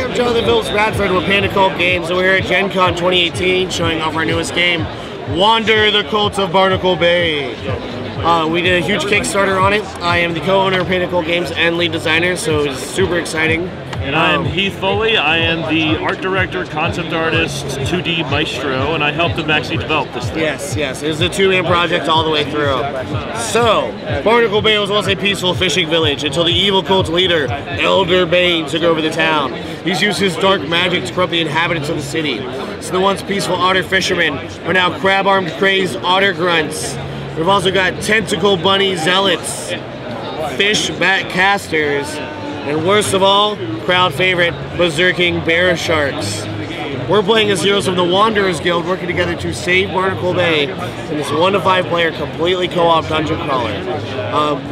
I'm Jonathan Phillips-Bradford with Panda Cult Games, and we're here at Gen Con 2018 showing off our newest game, Wander the Cult of Barnacle Bay. We did a huge Kickstarter on it. I am the co-owner of Panda Cult Games and lead designer, so it's super exciting. And I am Heath Foley. I am the art director, concept artist, 2D maestro, and I helped them actually develop this thing. Yes, it was a two-man project all the way through. So, Barnacle Bay was once a peaceful fishing village until the evil cult leader, Elder Bane, took over the town. He's used his dark magic to corrupt the inhabitants of the city. So the once peaceful otter fishermen are now crab-armed, crazed otter grunts. We've also got tentacle bunny zealots, fish bat casters, and worst of all, crowd favorite, berserking bear sharks. We're playing as heroes from the Wanderers Guild, working together to save Barnacle Bay in this 1 to 5 player completely co-op dungeon crawler.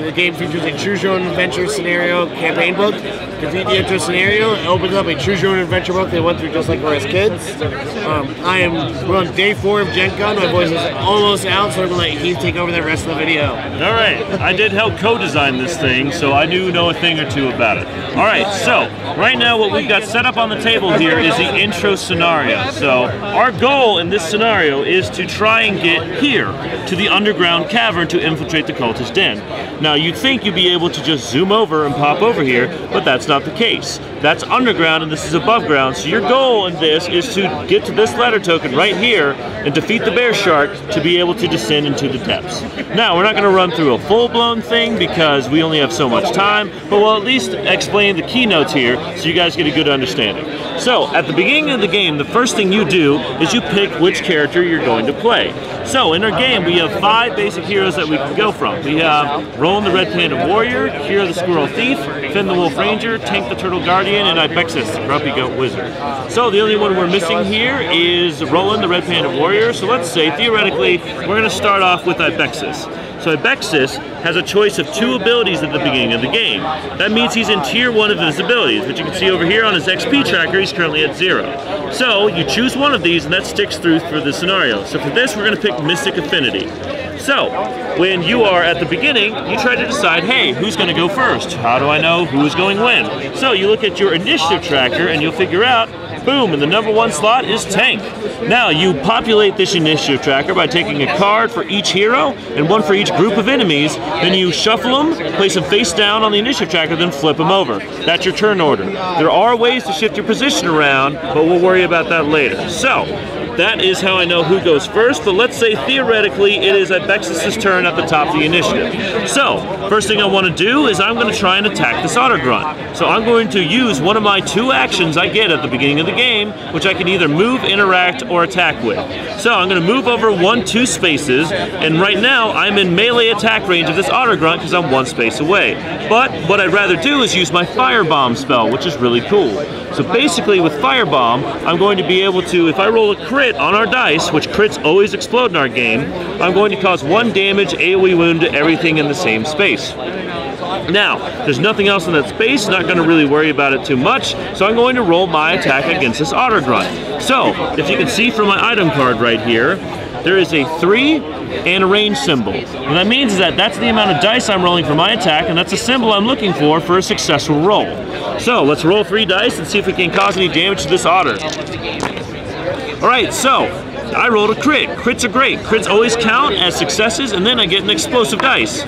The game features a choose your own adventure scenario campaign book. Defeat the intro scenario, it opens up a choose your own adventure book they went through just like we're as kids. We're on day 4 of Gen Con. My voice is almost out, so I'm going to let Heath take over the rest of the video. Alright, I did help co-design this thing, so I do know a thing or two about it. Alright, so right now what we've got set up on the table here is the intro scenario. So our goal in this scenario is to try and get here to the underground cavern to infiltrate the cultist den. Now you'd think you'd be able to just zoom over and pop over here, but that's not the case. That's underground and this is above ground, so your goal in this is to get to this ladder token right here and defeat the bear shark to be able to descend into the depths. Now we're not going to run through a full-blown thing because we only have so much time, but we'll at least explain the keynotes here so you guys get a good understanding. So at the beginning of the game, the first thing you do is you pick which character you're going to play. So in our game, we have 5 basic heroes that we can go from. We have Roland the Red Panda Warrior, Kira the Squirrel Thief, Finn the Wolf Ranger, Tank the Turtle Guardian, and Ibexus the Grumpy Goat Wizard. So the only one we're missing here is Roland the Red Panda Warrior. So let's say, theoretically, we're going to start off with Ibexus. So Ibexus has a choice of 2 abilities at the beginning of the game. That means he's in tier 1 of his abilities, which you can see over here on his XP tracker, he's currently at 0. So you choose one of these and that sticks through for the scenario. So for this, we're going to pick Mystic Affinity. So when you are at the beginning, you try to decide, hey, who's going to go first? How do I know who's going when? So you look at your initiative tracker and you'll figure out, boom, and the number 1 slot is Tank. Now you populate this initiative tracker by taking a card for each hero and 1 for each group of enemies. Then you shuffle them, place them face down on the initiative tracker, then flip them over. That's your turn order. There are ways to shift your position around, but we'll worry about that later. So that is how I know who goes first, but let's say theoretically it is Ibexus' turn at the top of the initiative. So, first thing I want to do is I'm going to try and attack this otter grunt. So I'm going to use one of my 2 actions I get at the beginning of the game, which I can either move, interact, or attack with. So I'm going to move over 2 spaces, and right now I'm in melee attack range of this otter grunt because I'm 1 space away. But what I'd rather do is use my Firebomb spell, which is really cool. So basically with Firebomb, I'm going to be able to, if I roll a crit on our dice, which crits always explode in our game, I'm going to cause 1 damage AoE wound to everything in the same space. Now, there's nothing else in that space, not going to really worry about it too much, so I'm going to roll my attack against this otter grunt. So, if you can see from my item card right here, there is a 3 and a range symbol. What that means is that that's the amount of dice I'm rolling for my attack, and that's a symbol I'm looking for a successful roll. So, let's roll 3 dice and see if we can cause any damage to this otter. Alright, so I rolled a crit. Crits are great. Crits always count as successes, and then I get an explosive dice.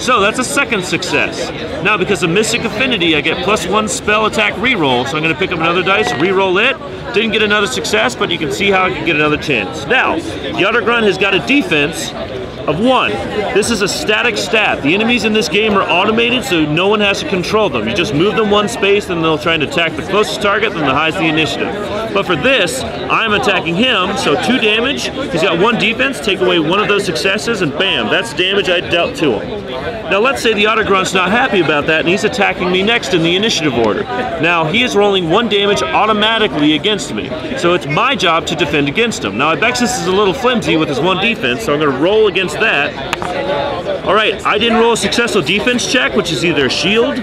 So that's a 2nd success. Now, because of Mystic Affinity, I get +1 spell attack reroll, so I'm going to pick up another dice, reroll it. Didn't get another success, but you can see how I can get another chance. Now, the otter grunt has got a defense of 1. This is a static stat. The enemies in this game are automated, so no one has to control them. You just move them 1 space, and they'll try and attack the closest target, then the highest the initiative. But for this, I'm attacking him, so 2 damage. He's got 1 defense, take away 1 of those successes, and bam, that's damage I dealt to him. Now let's say the otter grunt's not happy about that, and he's attacking me next in the initiative order. Now he is rolling 1 damage automatically against me, so it's my job to defend against him. Now Ibexus is a little flimsy with his 1 defense, so I'm going to roll against that. Alright, I didn't roll a successful defense check, which is either a shield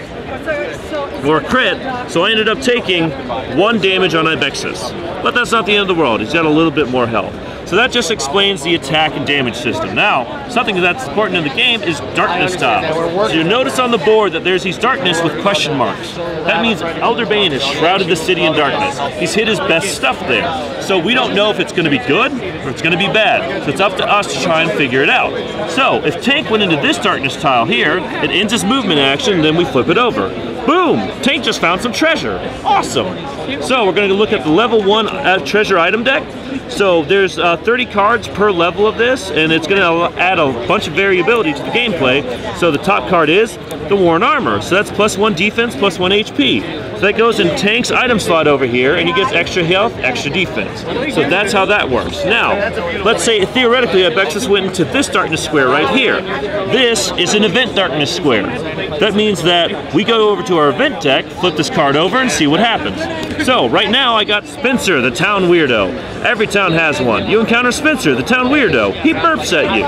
or a crit, so I ended up taking 1 damage on Ibexus. But that's not the end of the world, he's got a little bit more health. So that just explains the attack and damage system. Now, something that's important in the game is darkness tiles. So you notice on the board that there's these darkness with question marks. That means Elder Bane has shrouded the city in darkness. He's hid his best stuff there. So we don't know if it's going to be good or it's going to be bad. So it's up to us to try and figure it out. So if Tank went into this darkness tile here, it ends his movement action, and then we flip it over. Boom! Tank just found some treasure. Awesome! So we're going to look at the level 1 treasure item deck. So there's 30 cards per level of this, and it's going to add a bunch of variability to the gameplay. So the top card is the Worn Armor. So that's +1 defense, +1 HP. So that goes in Tank's item slot over here, and he gets extra health, extra defense. So that's how that works. Now, let's say theoretically Abexis went into this darkness square right here. This is an event darkness square. That means that we go over to our event deck, flip this card over, and see what happens. So right now I got Spencer, the town weirdo. Every town has one. You encounter Spencer, the town weirdo. He burps at you.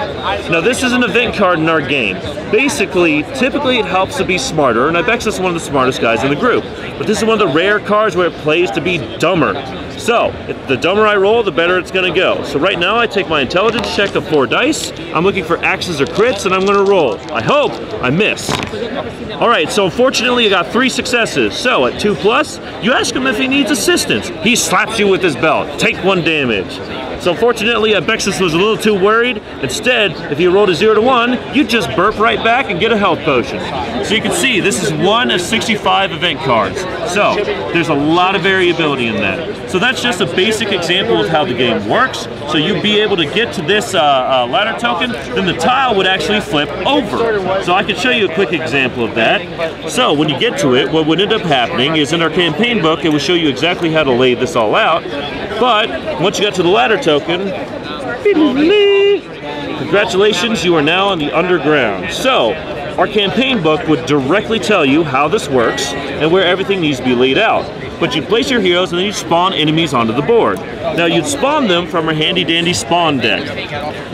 Now this is an event card in our game. Basically, typically it helps to be smarter, and Abexis is one of the smartest guys in the group. But this is one of the rare cards where it plays to be dumber. So, if the dumber I roll, the better it's going to go. So right now I take my intelligence check of 4 dice. I'm looking for axes or crits, and I'm going to roll. I hope I miss. Alright, so unfortunately I got 3 successes. So at 2+, you ask him if he needs assistance. He slaps you with his belt. Take 1 damage. So unfortunately, Abexis was a little too worried. Instead, if you rolled a 0 to 1, you just burp right back and get a health potion. So you can see, this is 1 of 65 event cards. So there's a lot of variability in that. So that's just a basic example of how the game works. So you'd be able to get to this ladder token, then the tile would actually flip over. So I can show you a quick example of that. So when you get to it, what would end up happening is in our campaign book, it will show you exactly how to lay this all out. But once you got to the ladder token, congratulations, you are now on the underground. So our campaign book would directly tell you how this works and where everything needs to be laid out. But you place your heroes and then you spawn enemies onto the board. Now you'd spawn them from our handy dandy spawn deck.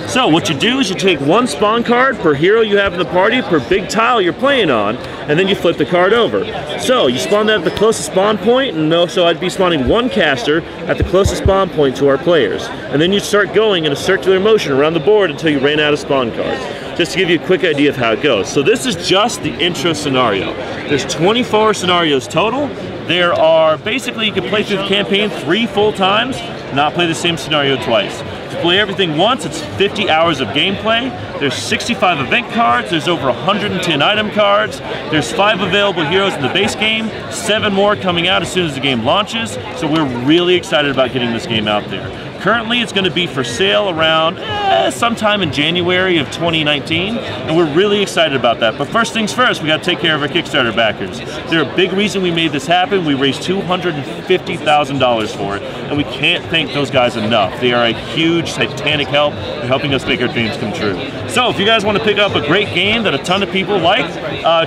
So what you do is you take 1 spawn card per hero you have in the party per big tile you're playing on, and then you flip the card over. So you spawn that at the closest spawn point, and so I'd be spawning 1 caster at the closest spawn point to our players. And then you start going in a circular motion around the board until you ran out of spawn cards. Just to give you a quick idea of how it goes. So this is just the intro scenario. There's 24 scenarios total. There are, basically you can play through the campaign 3 full times, not play the same scenario twice. To play everything once, it's 50 hours of gameplay. There's 65 event cards, there's over 110 item cards, there's 5 available heroes in the base game, 7 more coming out as soon as the game launches, so we're really excited about getting this game out there. Currently, it's going to be for sale around sometime in January of 2019, and we're really excited about that. But first things first, we got to take care of our Kickstarter backers. They're a big reason we made this happen. We raised $250,000 for it, and we can't thank those guys enough. They are a huge, titanic help in helping us make our dreams come true. So if you guys want to pick up a great game that a ton of people like,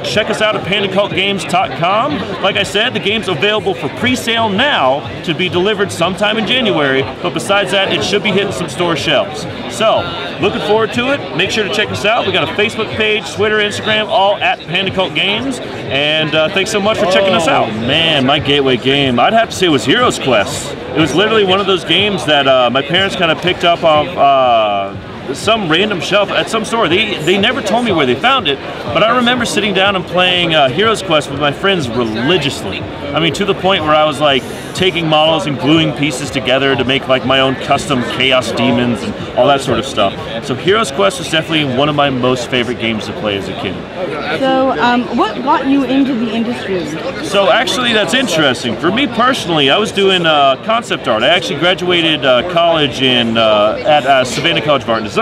check us out at pandacultgames.com. Like I said, the game's available for pre-sale now to be delivered sometime in January, but besides that, it should be hitting some store shelves. So, looking forward to it. Make sure to check us out. We got a Facebook page, Twitter, Instagram, all at Panda Cult Games. And thanks so much for checking us out. Man, my gateway game, I'd have to say it was Heroes Quest. It was literally one of those games that my parents kind of picked up off some random shelf at some store. They never told me where they found it, but I remember sitting down and playing Heroes Quest with my friends religiously. I mean, to the point where I was like taking models and gluing pieces together to make like my own custom chaos demons and all that sort of stuff. So Heroes Quest was definitely one of my most favorite games to play as a kid. So what got you into the industry? So actually that's interesting. For me personally, I was doing concept art. I actually graduated college at Savannah College of Art and Design.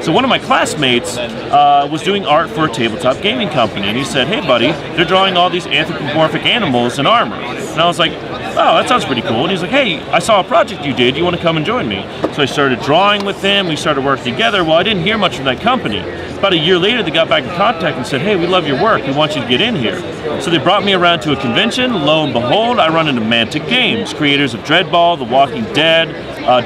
So one of my classmates was doing art for a tabletop gaming company, and he said, "Hey buddy, they're drawing all these anthropomorphic animals in armor." And I was like, "Oh, that sounds pretty cool." And he's like, "Hey, I saw a project you did. You want to come and join me?" So I started drawing with them. We started working together. Well, I didn't hear much from that company. About a year later, they got back in contact and said, "Hey, we love your work. We want you to get in here." So they brought me around to a convention. Lo and behold, I run into Mantic Games, creators of Dreadball, The Walking Dead,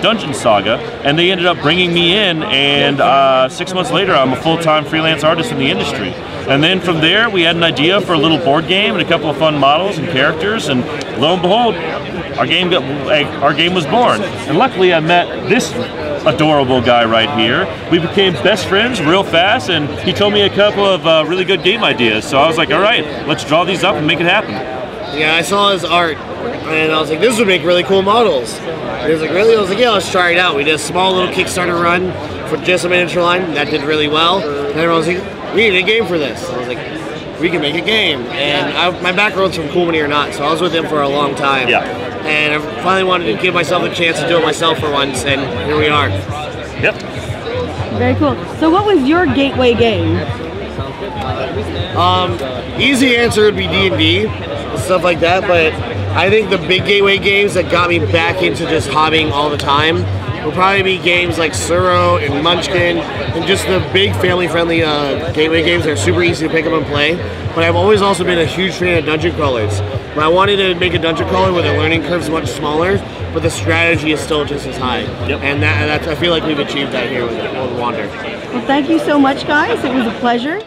Dungeon Saga, and they ended up bringing me in, and 6 months later, I'm a full-time freelance artist in the industry. And then from there, we had an idea for a little board game and a couple of fun models and characters, and lo and behold, our game was born. And luckily, I met this adorable guy right here. We became best friends real fast, and he told me a couple of really good game ideas. So I was like, all right, let's draw these up and make it happen. Yeah, I saw his art, and I was like, this would make really cool models. And he was like, really? I was like, yeah, let's try it out. We did a small little Kickstarter run for just a miniature line. That did really well. And everyone was like, we need a game for this. I was like, we can make a game. And my background's from Cool Mini or Not, so I was with him for a long time. Yeah. And I finally wanted to give myself a chance to do it myself for once, and here we are. Yep. Very cool. So what was your gateway game? Easy answer would be D&D, stuff like that, but I think the big gateway games that got me back into just hobbying all the time will probably be games like Suro and Munchkin, and just the big family-friendly gateway games that are super easy to pick up and play. But I've always also been a huge fan of dungeon crawlers. But I wanted to make a dungeon crawler where the learning curve is much smaller, but the strategy is still just as high. Yep. And that's, I feel like we've achieved that here with Wander. Well, thank you so much, guys. It was a pleasure.